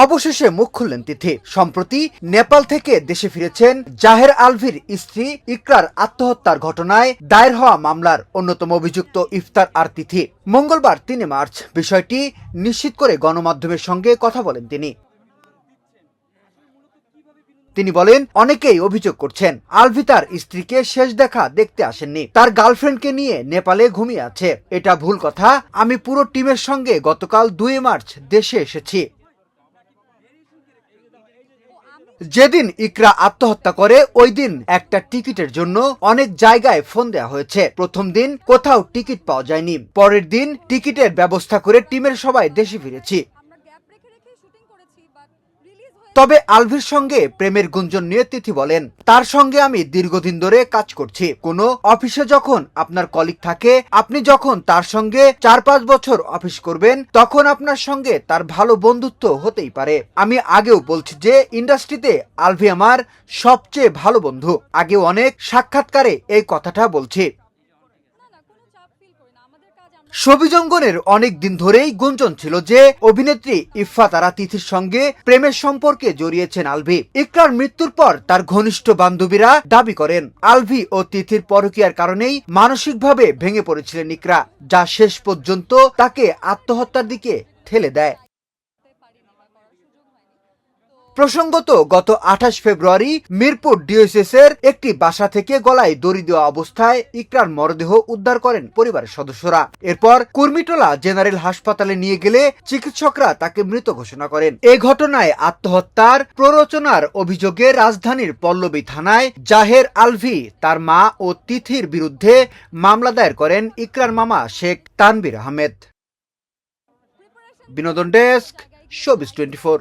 অবশেষে মুখ খুললেন তিথি। সম্প্রতি নেপাল থেকে দেশে ফিরেছেন জাহের আলভির স্ত্রী ইকরার আত্মহত্যার ঘটনায় দায়ের হওয়া মামলার অন্যতম অভিযুক্ত ইফতার আর তিথি। মঙ্গলবার ৩ মার্চ বিষয়টি নিশ্চিত করে গণমাধ্যমের সঙ্গে কথা বলেন তিনি বলেন, অনেকেই অভিযোগ করছেন আলভি তার স্ত্রীকে শেষ দেখা দেখতে আসেননি, তার গার্লফ্রেন্ডকে নিয়ে নেপালে ঘুমিয়ে আছে। এটা ভুল কথা। আমি পুরো টিমের সঙ্গে গতকাল ২ মার্চ দেশে এসেছি। যেদিন ইকরা আত্মহত্যা করে ওই দিন একটা টিকিটের জন্য অনেক জায়গায় ফোন দেওয়া হয়েছে। প্রথম দিন কোথাও টিকিট পাওয়া যায়নি, পরের দিন টিকিটের ব্যবস্থা করে টিমের সবাই দেশে ফিরেছি। তবে আলভির সঙ্গে প্রেমের গুঞ্জন নিয়ে তিথি বলেন, তার সঙ্গে আমি দীর্ঘদিন ধরে কাজ করছি। কোনো অফিসে যখন আপনার কলিগ থাকে, আপনি যখন তার সঙ্গে ৪-৫ বছর অফিস করবেন, তখন আপনার সঙ্গে তার ভালো বন্ধুত্ব হতেই পারে। আমি আগেও বলছি যে ইন্ডাস্ট্রিতে আলভি আমার সবচেয়ে ভালো বন্ধু। আগেও অনেক সাক্ষাৎকারে এই কথাটা বলছি। ছবিজঙ্গনের অনেক দিন ধরেই গুঞ্জন ছিল যে অভিনেত্রী ইফফাত আরা তিথির সঙ্গে প্রেমের সম্পর্কে জড়িয়েছেন আলভি। ইকরার মৃত্যুর পর তার ঘনিষ্ঠ বান্ধবীরা দাবি করেন আলভি ও তিথির পরকীয়ার কারণেই মানসিকভাবে ভেঙে পড়েছিলেন ইকরা, যা শেষ পর্যন্ত তাকে আত্মহত্যার দিকে ঠেলে দেয়। প্রসঙ্গত, গত ২৮ ফেব্রুয়ারি মিরপুর ডিওএসএস এর একটি বাসা থেকে গলায় দড়ি দেওয়া অবস্থায় ইকরার মরদেহ উদ্ধার করেন পরিবারের সদস্যরা। এরপর কুর্মিটোলা জেনারেল হাসপাতালে নিয়ে গেলে চিকিৎসকরা তাকে মৃত ঘোষণা করেন। এই ঘটনায় আত্মহত্যার প্ররোচনার অভিযোগে রাজধানীর পল্লবী থানায় জাহের আলভি, তার মা ও তিথির বিরুদ্ধে মামলা দায়ের করেন ইকরার মামা শেখ তানভীর আহমেদ। বিনোদন ডেস্ক, শোবিজ 24।